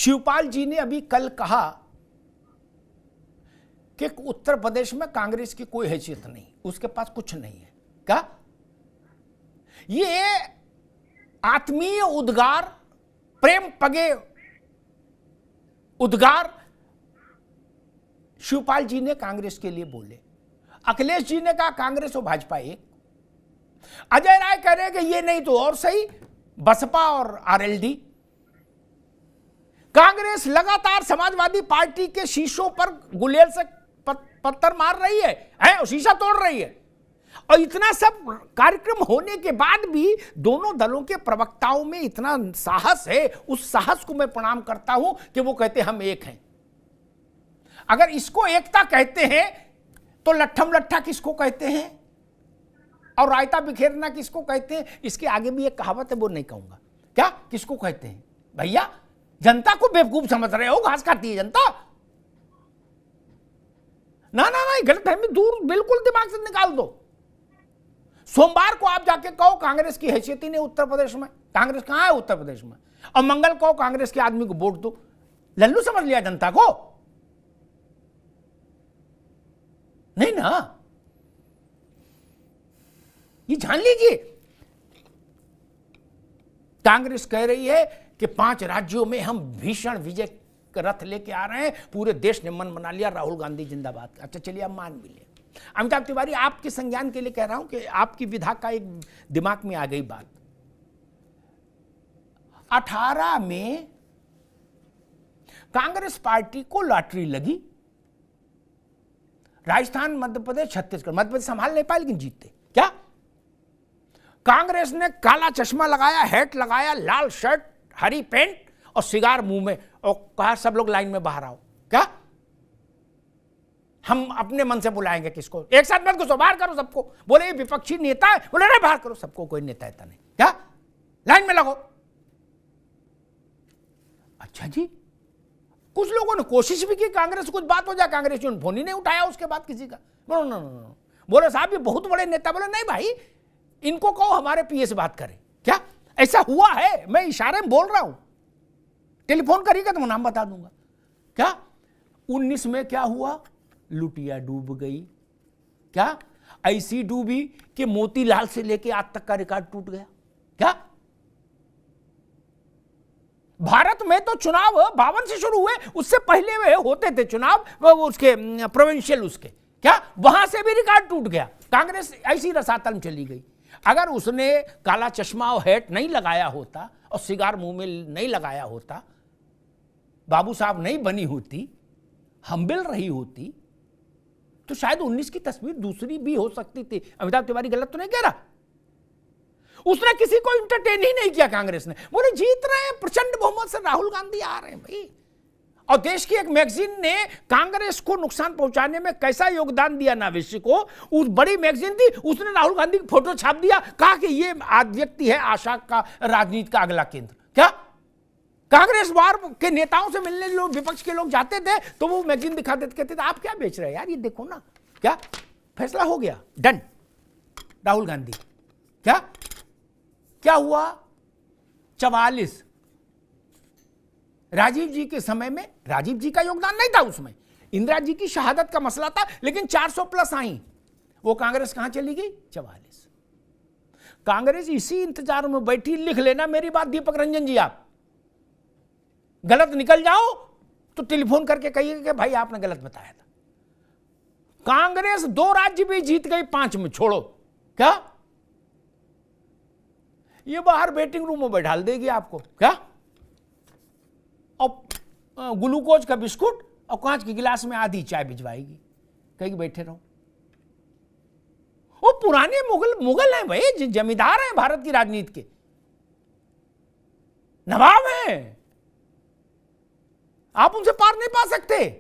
शिवपाल जी ने अभी कल कहा कि उत्तर प्रदेश में कांग्रेस की कोई हैसियत नहीं, उसके पास कुछ नहीं है। क्या ये आत्मीय उद्गार, प्रेम पगे उद्गार शिवपाल जी ने कांग्रेस के लिए बोले। अखिलेश जी ने कहा कांग्रेस और भाजपा एक। अजय राय कह रहे हैं कि ये नहीं तो और सही, बसपा और आरएलडी। कांग्रेस लगातार समाजवादी पार्टी के शीशों पर गुलेल से पत्थर मार रही है और शीशा तोड़ रही है। और इतना सब कार्यक्रम होने के बाद भी दोनों दलों के प्रवक्ताओं में इतना साहस है, उस साहस को मैं प्रणाम करता हूं कि वो कहते हम एक हैं। अगर इसको एकता कहते हैं तो लट्ठम लट्ठा किसको कहते हैं और रायता बिखेरना किसको कहते हैं? इसके आगे भी एक कहावत है, वो नहीं कहूंगा। क्या किसको कहते हैं? भैया जनता को बेवकूफ समझ रहे हो, घास खाती है जनता। ना ना ना, गलतफहमी दूर बिल्कुल दिमाग से निकाल दो। सोमवार को आप जाके कहो कांग्रेस की हैसियत ही नहीं उत्तर प्रदेश में, कांग्रेस कहां है उत्तर प्रदेश में, और मंगल कहो कांग्रेस के आदमी को वोट दो। लल्लू समझ लिया जनता को? नहीं ना, ये जान लीजिए। कांग्रेस कह रही है कि 5 राज्यों में हम भीषण विजय का रथ लेके आ रहे हैं, पूरे देश ने मन बना लिया, राहुल गांधी जिंदाबाद। अच्छा चलिए, आप मान भी ले। अमिताभ तिवारी, आपके संज्ञान के लिए कह रहा हूं कि आपकी विधा का एक दिमाग में आ गई बात। 18 में कांग्रेस पार्टी को लॉटरी लगी, राजस्थान, मध्य प्रदेश, छत्तीसगढ़। मध्य प्रदेश संभाल नहीं पाए लेकिन जीते। क्या कांग्रेस ने काला चश्मा लगाया, हैट लगाया, लाल शर्ट, हरी पैंट और सिगार मुंह में, और कहा सब लोग लाइन में बाहर आओ। क्या हम अपने मन से बुलाएंगे किसको? एक साथ मत घुसो, बाहर करो सबको। बोले ये विपक्षी नेता है, बोले नहीं बाहर करो सबको, कोई नेता है नहीं। क्या लाइन में लगो। अच्छा जी, कुछ लोगों ने कोशिश भी की कांग्रेस कुछ बात हो जाए, कांग्रेस ने फोन ही नहीं उठाया उसके बाद किसी का। बोले साहब ये बहुत बड़े नेता। बोले नहीं भाई, इनको कहो हमारे पीए से बात करें। क्या ऐसा हुआ है? मैं इशारे में बोल रहा हूं, टेलीफोन करिएगा तो मैं नाम बता दूंगा। क्या 19 में क्या हुआ? लुटिया डूब गई। क्या ऐसी डूबी कि मोतीलाल से लेके आज तक का रिकॉर्ड टूट गया। क्या भारत में तो चुनाव 52 से शुरू हुए, उससे पहले वे होते थे चुनाव, उसके प्रोविंशियल उसके। क्या वहां से भी रिकॉर्ड टूट गया? कांग्रेस ऐसी रसातल में चली गई। अगर उसने काला चश्मा और हैट नहीं लगाया होता और सिगार मुंह में नहीं लगाया होता, बाबू साहब नहीं बनी होती, हम्बिल रही होती, तो शायद 19 की तस्वीर दूसरी भी हो सकती थी। अमिताभ तिवारी गलत तो नहीं कह रहा। उसने किसी को इंटरटेन ही नहीं किया कांग्रेस ने। बोले जीत रहे हैं प्रचंड बहुमत से, राहुल गांधी आ रहे हैं भाई। और देश की एक मैगजीन ने कांग्रेस को नुकसान पहुंचाने में कैसा योगदान दिया नावेशी को, उस बड़ी मैगजीन थी, उसने राहुल गांधी की फोटो छाप दिया, कहा कि ये आज व्यक्ति है आशा का राजनीति का अगला केंद्र। क्या कांग्रेस बार के नेताओं से मिलने लोग, विपक्ष के लोग जाते थे तो वो मैगजीन दिखा देते, कहते थे आप क्या बेच रहे हैं यार, ये देखो ना। क्या फैसला हो गया, डन, राहुल गांधी। क्या क्या हुआ? 44। राजीव जी के समय में, राजीव जी का योगदान नहीं था उसमें, इंदिरा जी की शहादत का मसला था, लेकिन 400 प्लस आई। वो कांग्रेस कहां चली गई? 44। कांग्रेस इसी इंतजार में बैठी। लिख लेना मेरी बात दीपक रंजन जी, आप गलत निकल जाओ तो टेलीफोन करके कहिए कि भाई आपने गलत बताया था। कांग्रेस 2 राज्य भी जीत गई, 5 में छोड़ो। क्या ये बाहर वेटिंग रूम में बैठा देगी आपको? क्या और ग्लूकोज का बिस्कुट और कांच के गिलास में आधी चाय भिजवाएगी, कहीं बैठे रहो। वो पुराने मुगल हैं भाई, जमींदार हैं भारत की राजनीति के, नवाब हैं, आप उनसे पार नहीं पा सकते।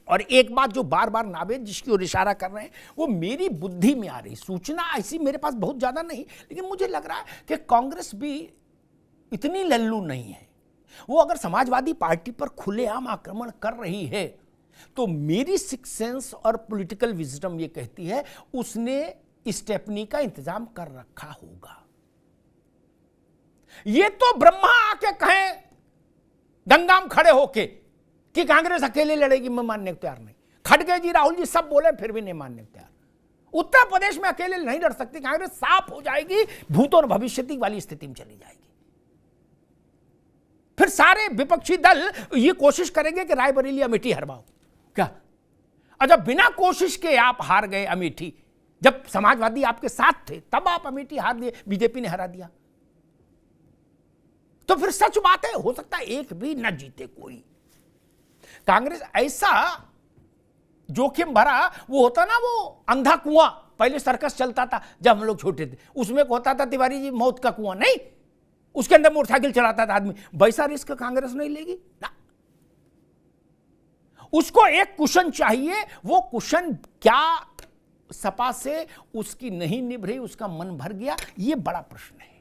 और एक बात जो बार बार नावेद जिसकी ओर इशारा कर रहे हैं, वो मेरी बुद्धि में आ रही, सूचना ऐसी मेरे पास बहुत ज्यादा नहीं, लेकिन मुझे लग रहा है कि कांग्रेस भी इतनी लल्लू नहीं है। वो अगर समाजवादी पार्टी पर खुलेआम आक्रमण कर रही है तो मेरी सिक्स सेंस और पॉलिटिकल विजडम ये कहती है उसने स्टेपनी का इंतजाम कर रखा होगा। ये तो ब्रह्मा आके कहें गंगा में खड़े होके कि कांग्रेस अकेले लड़ेगी, मैं मानने को तैयार नहीं। खड़गे जी, राहुल जी सब बोले, फिर भी नहीं मानने को तैयार। उत्तर प्रदेश में अकेले नहीं लड़ सकती कांग्रेस, साफ हो जाएगी, भूत और भविष्य वाली स्थिति में चली जाएगी। फिर सारे विपक्षी दल ये कोशिश करेंगे कि रायबरेली अमेठी हरवाओ। क्या अच्छा, बिना कोशिश के आप हार गए अमेठी? जब समाजवादी आपके साथ थे तब आप अमेठी हार दिए, बीजेपी ने हरा दिया। तो फिर सच बात है, हो सकता है एक भी न जीते कोई। कांग्रेस ऐसा जोखिम भरा वो होता ना, वो अंधा कुआं, पहले सर्कस चलता था जब हम लोग छोटे थे, उसमें होता था तिवारी जी मौत का कुआं, नहीं, उसके अंदर मोटरसाइकिल चलाता था आदमी। वैसा रिस्क कांग्रेस नहीं लेगी ना। उसको एक कुशन चाहिए, वो कुशन क्या सपा से उसकी नहीं निभ रही, उसका मन भर गया, ये बड़ा प्रश्न है।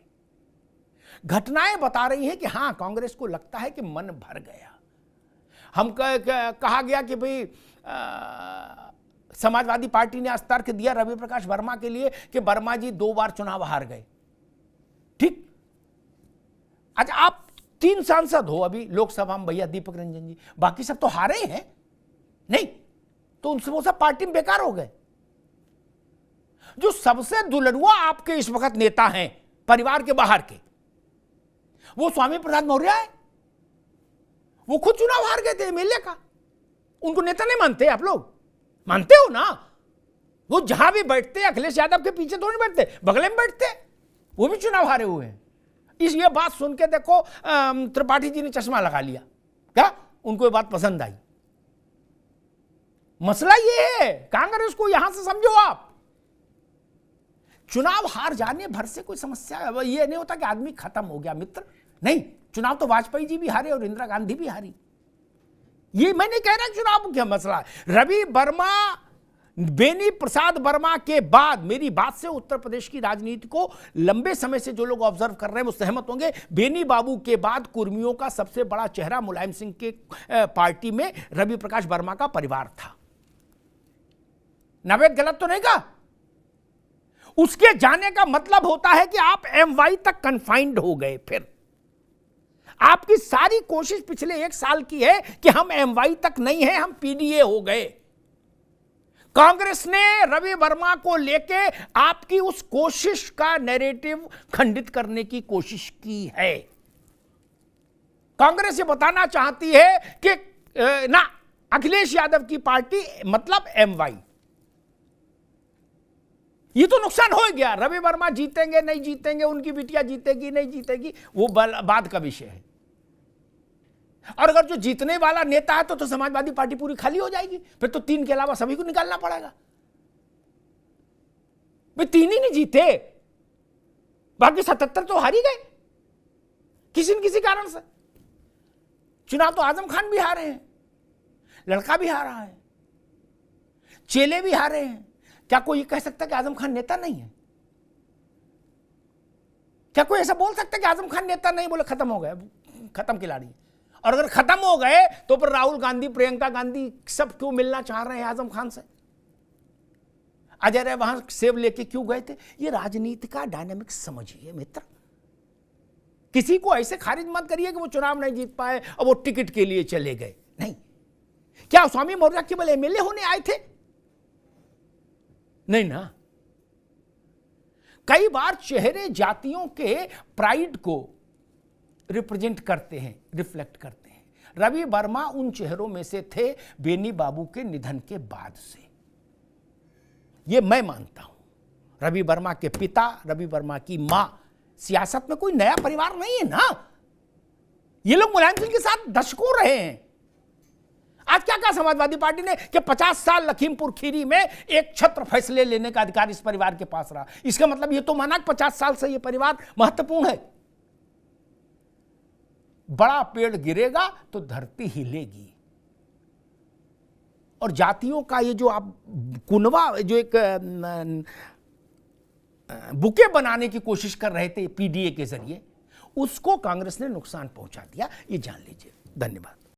घटनाएं बता रही हैं कि हां, कांग्रेस को लगता है कि मन भर गया। हम कहा गया कि भाई समाजवादी पार्टी ने आज तर्क दिया रवि प्रकाश वर्मा के लिए कि वर्मा जी 2 बार चुनाव हार गए। ठीक, आज आप 3 सांसद हो अभी लोकसभा में, भैया दीपक रंजन जी, बाकी सब तो हारे हैं नहीं, तो उनसे वो सब पार्टी में बेकार हो गए। जो सबसे दुलड़ुआ आपके इस वक्त नेता हैं परिवार के बाहर के, वो स्वामी प्रसाद मौर्य है। वो खुद चुनाव हार गए थे एमएलए का, उनको नेता नहीं मानते आप लोग? मानते हो ना? वो जहां भी बैठते अखिलेश यादव के पीछे तो नहीं बैठते, बगले में बैठते, वो भी चुनाव हारे हुए हैं। इस ये बात सुन के देखो त्रिपाठी जी ने चश्मा लगा लिया, क्या उनको ये बात पसंद आई? मसला ये है, कांग्रेस को यहां से समझो आप। चुनाव हार जाने भर से कोई समस्या है ये नहीं होता कि आदमी खत्म हो गया मित्र, नहीं। चुनाव तो वाजपेयी जी भी हारे और इंदिरा गांधी भी हारी, ये मैं नहीं कह रहा चुनाव क्या मसला है। रवि वर्मा, बेनी प्रसाद वर्मा के बाद, मेरी बात से उत्तर प्रदेश की राजनीति को लंबे समय से जो लोग ऑब्जर्व कर रहे हैं वो सहमत होंगे, बेनी बाबू के बाद कुर्मियों का सबसे बड़ा चेहरा मुलायम सिंह के पार्टी में रवि प्रकाश वर्मा का परिवार था। नवेद गलत तो नहीं कहा? उसके जाने का मतलब होता है कि आप एमवाई तक कन्फाइंड हो गए। फिर आपकी सारी कोशिश पिछले 1 साल की है कि हम एमवाई तक नहीं है, हम पीडीए हो गए। कांग्रेस ने रवि वर्मा को लेके आपकी उस कोशिश का नैरेटिव खंडित करने की कोशिश की है। कांग्रेस ये बताना चाहती है कि ना, अखिलेश यादव की पार्टी मतलब एमवाई। ये तो नुकसान हो गया। रवि वर्मा जीतेंगे नहीं जीतेंगे, उनकी बिटिया जीतेगी नहीं जीतेगी, वो बाद का विषय है। और अगर जो जीतने वाला नेता है तो समाजवादी पार्टी पूरी खाली हो जाएगी, फिर तो 3 के अलावा सभी को निकालना पड़ेगा। भाई 3 ही नहीं जीते, बाकी 77 तो हार ही गए किसी न किसी कारण से। चुनाव तो आजम खान भी हारे हैं, लड़का भी हारा है, चेले भी हारे हैं। क्या कोई ये कह सकता है कि आजम खान नेता नहीं है? क्या कोई ऐसा बोल सकता है कि आजम खान नेता नहीं? बोले खत्म हो गए, खत्म खिलाड़ी। और अगर खत्म हो गए तो फिर राहुल गांधी, प्रियंका गांधी सब क्यों मिलना चाह रहे हैं आजम खान से? अजय राय वहां सेब लेके क्यों गए थे? ये राजनीति का डायनामिक्स समझिए मित्र। किसी को ऐसे खारिज मत करिए कि वो चुनाव नहीं जीत पाए और वो टिकट के लिए चले गए। नहीं, क्या स्वामी मौर्य केवल एमएलए होने आए थे? नहीं ना। कई बार चेहरे जातियों के प्राइड को रिप्रेजेंट करते हैं, रिफ्लेक्ट करते हैं। रवि वर्मा उन चेहरों में से थे बेनी बाबू के निधन के बाद से, ये मैं मानता हूं। रवि वर्मा के पिता, रवि वर्मा की मां, सियासत में कोई नया परिवार नहीं है ना। ये लोग मुलायम सिंह के साथ दशकों रहे हैं। आज क्या कहा समाजवादी पार्टी ने कि 50 साल लखीमपुर खीरी में एक छत्र फैसले लेने का अधिकार इस परिवार के पास रहा। इसका मतलब ये तो माना कि 50 साल से ये परिवार महत्वपूर्ण है। बड़ा पेड़ गिरेगा तो धरती हिलेगी। और जातियों का ये जो आप कुनवा, जो एक बुके बनाने की कोशिश कर रहे थे पीडीए के जरिए, उसको कांग्रेस ने नुकसान पहुंचा दिया, ये जान लीजिए। धन्यवाद।